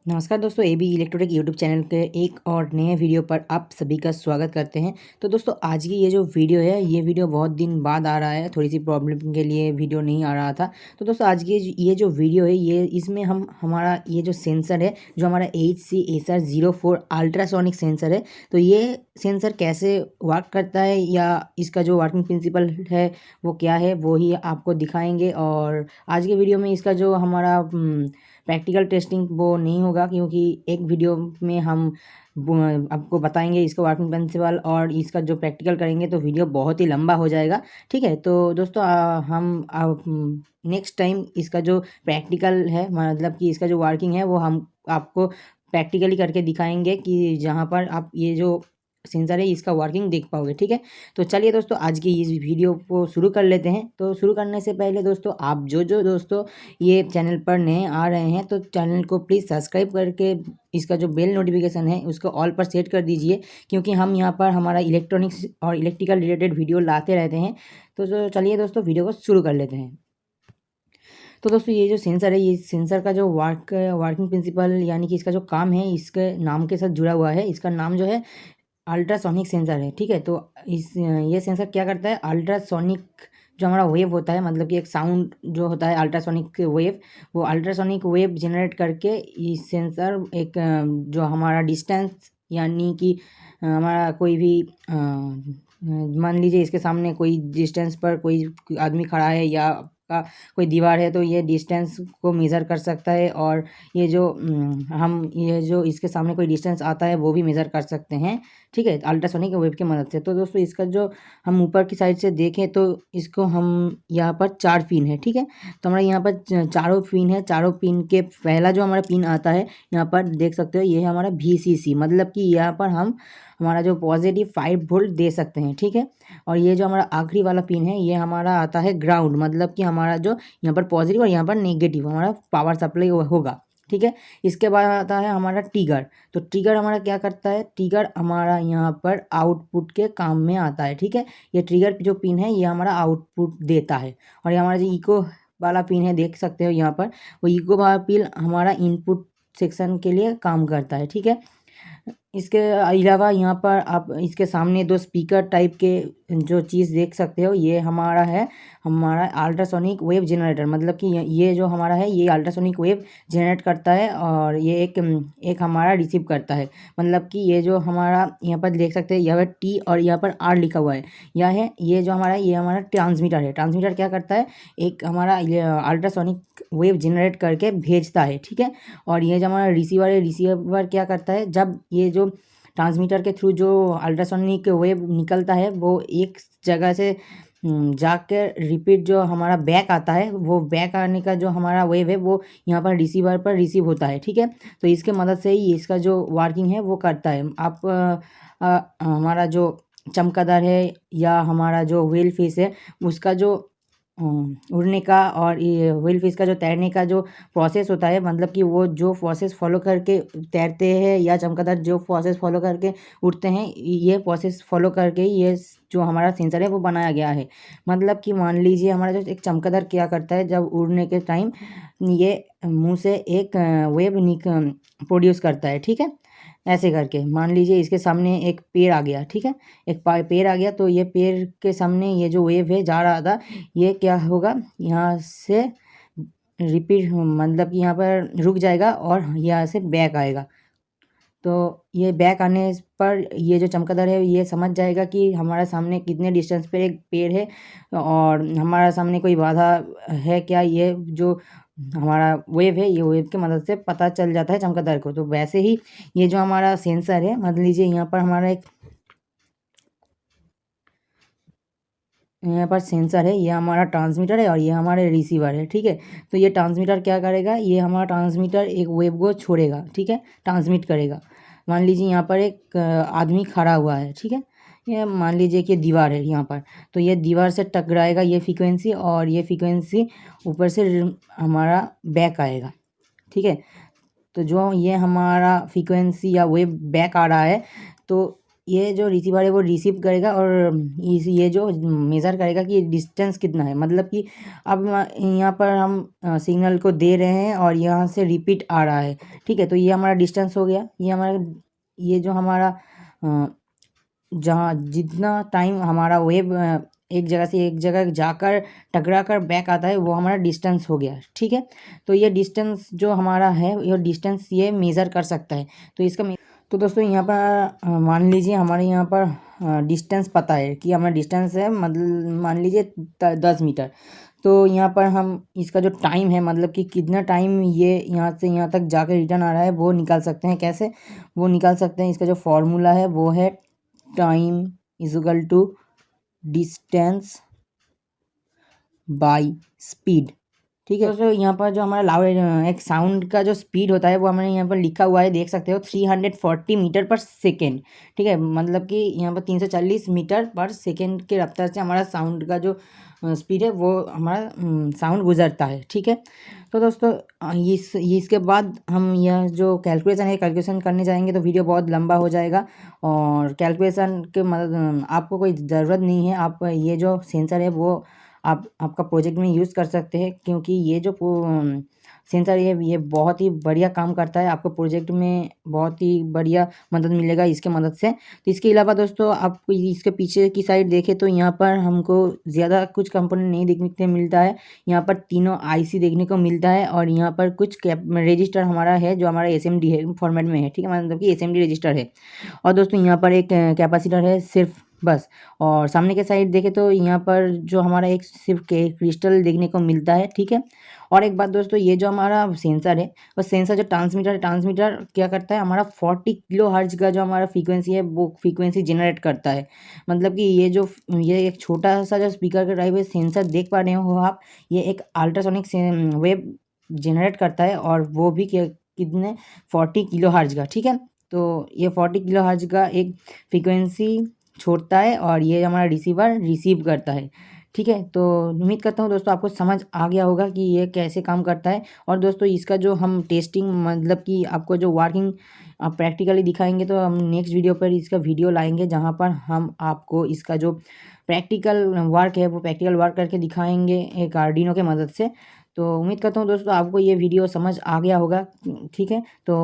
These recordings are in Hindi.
नमस्कार दोस्तों, A B electronic YouTube channel के एक और नए वीडियो पर आप सभी का स्वागत करते हैं। तो दोस्तों आज की ये जो वीडियो है, ये वीडियो बहुत दिन बाद आ रहा है, थोड़ी सी प्रॉब्लम के लिए वीडियो नहीं आ रहा था। तो दोस्तों आज की ये जो वीडियो है, ये इसमें हम हमारा ये जो सेंसर है, जो हमारा HC-ASR04 अल्ट्रासोनिक सेंसर है, तो ये सेंसर कैसे वर्क करता है या इसका जो वर्किंग प्रिंसिपल है वो क्या है, वो ही आपको दिखाएंगे। और आज के वीडियो में इसका जो हमारा प्रैक्टिकल टेस्टिंग वो नहीं होगा, क्योंकि एक वीडियो में हम आपको बताएंगे इसका वर्किंग प्रिंसिपल और इसका जो प्रैक्टिकल करेंगे, तो वीडियो बहुत ही लंबा हो जाएगा। ठीक है, तो दोस्तों हम नेक्स्ट टाइम इसका जो प्रैक्टिकल है, मतलब कि इसका जो वर्किंग है, वो हम आपको प्रैक्टिकली करके दिखाएंगे कि जहाँ पर आप ये जो सेंसर है इसका वर्किंग देख पाओगे। ठीक है, तो चलिए दोस्तों आज की इस वीडियो को शुरू कर लेते हैं। तो शुरू करने से पहले दोस्तों, आप जो दोस्तों ये चैनल पर नए आ रहे हैं, तो चैनल को प्लीज़ सब्सक्राइब करके इसका जो बेल नोटिफिकेशन है उसको ऑल पर सेट कर दीजिए, क्योंकि हम यहाँ पर हमारा इलेक्ट्रॉनिक्स और इलेक्ट्रिकल रिलेटेड वीडियो लाते रहते हैं। तो चलिए दोस्तों वीडियो को शुरू कर लेते हैं। तो दोस्तों ये जो सेंसर है, ये सेंसर का जो वर्किंग प्रिंसिपल यानी कि इसका जो काम है, इसके नाम के साथ जुड़ा हुआ है। इसका नाम जो है अल्ट्रासोनिक सेंसर है। ठीक है, तो ये सेंसर क्या करता है, अल्ट्रासोनिक जो हमारा वेव होता है, मतलब कि एक साउंड जो होता है अल्ट्रासोनिक वेव, वो अल्ट्रासोनिक वेव जनरेट करके इस सेंसर एक जो हमारा डिस्टेंस यानी कि हमारा कोई भी मान लीजिए इसके सामने कोई डिस्टेंस पर कोई आदमी खड़ा है या का कोई दीवार है, तो ये डिस्टेंस को मेज़र कर सकता है। और ये जो हम ये जो इसके सामने कोई डिस्टेंस आता है वो भी मेज़र कर सकते हैं। ठीक है, अल्ट्रासोनिक वेव की मदद से। तो दोस्तों इसका जो हम ऊपर की साइड से देखें, तो इसको हम यहाँ पर 4 पिन है। ठीक है, तो हमारे यहाँ पर चारों पिन है। चारों पिन के पहला जो हमारा पिन आता है, यहाँ पर देख सकते हो, ये है हमारा VCC, मतलब कि यहाँ पर हम हमारा जो पॉजिटिव 5 वोल्ट दे सकते हैं। ठीक है, और ये जो हमारा आखिरी वाला पिन है, ये हमारा आता है ग्राउंड, मतलब कि हमारा जो यहाँ पर पॉजिटिव और यहाँ पर नेगेटिव हमारा पावर सप्लाई होगा। ठीक है, इसके बाद आता है हमारा ट्रिगर। तो ट्रिगर हमारा क्या करता है, ट्रिगर हमारा यहाँ पर आउटपुट के काम में आता है। ठीक है, ये ट्रिगर जो पिन है, ये हमारा आउटपुट देता है। और ये हमारा जो इको वाला पिन है, देख सकते हो यहाँ पर, वो इको वाला पिन हमारा इनपुट सेक्शन के लिए काम करता है। ठीक है, इसके अलावा यहाँ पर आप इसके सामने 2 स्पीकर टाइप के जो चीज़ देख सकते हो, ये हमारा है हमारा अल्ट्रासोनिक वेव जनरेटर, मतलब कि ये जो हमारा है, ये अल्ट्रासोनिक वेव जनरेट करता है और ये एक हमारा रिसीव करता है। मतलब कि ये जो हमारा यहाँ पर देख सकते हैं, यहाँ पर T और यहाँ पर R लिखा हुआ है, यह है ये जो हमारा ये हमारा ट्रांसमीटर है। ट्रांसमीटर क्या करता है, एक हमारा अल्ट्रासोनिक वेव जनरेट करके भेजता है। ठीक है, और ये जो हमारा रिसीवर है, रिसीवर क्या करता है, जब ये जो ट्रांसमीटर के थ्रू जो अल्ट्रासोनिक वेव निकलता है, वो एक जगह से जाकर रिपीट जो हमारा बैक आता है, वो बैक आने का जो हमारा वेव है, वो यहाँ पर रिसीवर पर रिसीव होता है। ठीक है, तो इसके मदद से ही इसका जो वर्किंग है वो करता है। आप हमारा जो चमगादड़ है या हमारा जो व्हेल फिश है, उसका जो उड़ने का और ये व्हेल फिश का जो तैरने का जो प्रोसेस होता है, मतलब कि वो जो प्रोसेस फॉलो करके तैरते हैं या चमगादड़ जो प्रोसेस फॉलो करके उड़ते हैं, ये प्रोसेस फॉलो करके ये जो हमारा सेंसर है वो बनाया गया है। मतलब कि मान लीजिए हमारा जो एक चमगादड़ क्या करता है, जब उड़ने के टाइम ये मुंह से एक वेव प्रोड्यूस करता है। ठीक है, ऐसे करके मान लीजिए इसके सामने एक पेड़ आ गया। ठीक है, एक पेड़ आ गया, तो ये पेड़ के सामने ये जो वेव है जा रहा था, ये क्या होगा, यहाँ से रिपीट, मतलब कि यहाँ पर रुक जाएगा और यहाँ से बैक आएगा। तो ये बैक आने पर ये जो चमगादड़ है, ये समझ जाएगा कि हमारे सामने कितने डिस्टेंस पे एक पेड़ है और हमारा सामने कोई बाधा है क्या। ये जो हमारा वेव है, ये वेव की मदद से पता चल जाता है चमगादड़ को। तो वैसे ही ये जो हमारा सेंसर है, मान लीजिए यहाँ पर हमारा एक यहाँ पर सेंसर है, ये हमारा ट्रांसमीटर है और ये हमारे रिसीवर है। ठीक है, तो ये ट्रांसमीटर क्या करेगा, ये हमारा ट्रांसमीटर एक वेव को छोड़ेगा। ठीक है, ट्रांसमिट करेगा। मान लीजिए यहाँ पर एक आदमी खड़ा हुआ है। ठीक है, ये मान लीजिए कि दीवार है यहाँ पर, तो ये दीवार से टकराएगा ये फ्रीक्वेंसी, और ये फ्रीक्वेंसी ऊपर से हमारा बैक आएगा। ठीक है, तो जो ये हमारा फ्रीक्वेंसी या वेव बैक आ रहा है, तो ये जो रिसीवर है वो रिसीव करेगा और ये जो मेज़र करेगा कि डिस्टेंस कितना है, मतलब कि अब यहाँ पर हम सिग्नल को दे रहे हैं और यहाँ से रिपीट आ रहा है। ठीक है, तो ये हमारा डिस्टेंस हो गया। ये जो हमारा जहाँ जितना टाइम हमारा वेव एक जगह से एक जगह जाकर टकरा कर बैक आता है वो हमारा डिस्टेंस हो गया। ठीक है, तो ये डिस्टेंस जो हमारा है ये डिस्टेंस ये मेज़र कर सकता है। तो तो दोस्तों यहाँ पर मान लीजिए हमारे यहाँ पर डिस्टेंस पता है कि हमारा डिस्टेंस है, मतलब मान लीजिए 10 मीटर। तो यहाँ पर हम इसका जो टाइम है, मतलब कि कितना टाइम ये यहाँ से यहाँ तक जाकर रिटर्न आ रहा है, वो निकाल सकते हैं। कैसे वो निकाल सकते हैं? इसका जो फॉर्मूला है वो है time is equal to distance by speed. ठीक है दोस्तों, यहाँ पर जो हमारा लाउड एक साउंड का जो स्पीड होता है वो हमारे यहाँ पर लिखा हुआ है, देख सकते हो 340 मीटर पर सेकेंड। ठीक है, मतलब कि यहाँ पर 340 मीटर पर सेकेंड के रफ्तार से हमारा साउंड का जो स्पीड है वो हमारा साउंड गुजरता है। ठीक है, तो दोस्तों इसके बाद हम यह जो कैलकुलेशन है कैलकुलेशन करने जाएंगे तो वीडियो बहुत लंबा हो जाएगा और कैलकुलेशन के मदद आपको कोई ज़रूरत नहीं है। आप ये जो सेंसर है वो आपका प्रोजेक्ट में यूज़ कर सकते हैं, क्योंकि ये जो सेंसर है ये बहुत ही बढ़िया काम करता है। आपको प्रोजेक्ट में बहुत ही बढ़िया मदद मिलेगा इसके मदद से। तो इसके अलावा दोस्तों आप इसके पीछे की साइड देखें तो यहाँ पर हमको ज़्यादा कुछ कंपोनेंट नहीं देखने को मिलता है। यहाँ पर तीनों आईसी देखने को मिलता है और यहाँ पर कुछ रजिस्टर हमारा है जो हमारा एसएमडी है फॉर्मेट में है। ठीक है, मतलब कि एसएमडी रजिस्टर है। और दोस्तों यहाँ पर एक कैपेसिटर है सिर्फ, बस। और सामने के साइड देखें तो यहाँ पर जो हमारा एक सिर्फ क्रिस्टल देखने को मिलता है। ठीक है, और एक बात दोस्तों, ये जो हमारा सेंसर है वो सेंसर जो ट्रांसमीटर क्या करता है, हमारा 40 किलो हर्ट्ज का जो हमारा फ्रीक्वेंसी है वो फ्रीक्वेंसी जनरेट करता है। मतलब कि ये एक छोटा सा जो स्पीकर का टाइप है सेंसर देख पा रहे हो आप, ये एक अल्ट्रासोनिक वेव जनरेट करता है और वो भी कितने 40 किलो हर्ट्ज का। ठीक है, तो ये 40 किलो हर्ट्ज का एक फ्रीक्वेंसी छोड़ता है और ये हमारा रिसीवर रिसीव करता है। ठीक है, तो उम्मीद करता हूँ दोस्तों आपको समझ आ गया होगा कि ये कैसे काम करता है। और दोस्तों इसका जो हम टेस्टिंग, मतलब कि आपको जो वर्किंग प्रैक्टिकली दिखाएंगे, तो हम नेक्स्ट वीडियो पर इसका वीडियो लाएंगे जहाँ पर हम आपको इसका जो प्रैक्टिकल वर्क है वो प्रैक्टिकल वर्क करके दिखाएंगे एक आर्डिनो के मदद से। तो उम्मीद करता हूँ दोस्तों आपको ये वीडियो समझ आ गया होगा। ठीक है, तो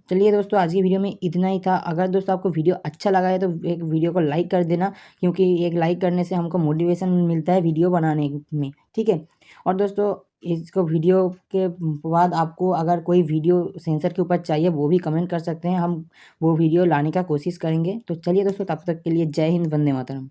चलिए दोस्तों आज की वीडियो में इतना ही था। अगर दोस्तों आपको वीडियो अच्छा लगा है तो एक वीडियो को लाइक कर देना, क्योंकि एक लाइक करने से हमको मोटिवेशन मिलता है वीडियो बनाने में। ठीक है, और दोस्तों इसको वीडियो के बाद आपको अगर कोई वीडियो सेंसर के ऊपर चाहिए वो भी कमेंट कर सकते हैं, हम वो वीडियो लाने का कोशिश करेंगे। तो चलिए दोस्तों, तब तक के लिए जय हिंद, वंदे मातरम।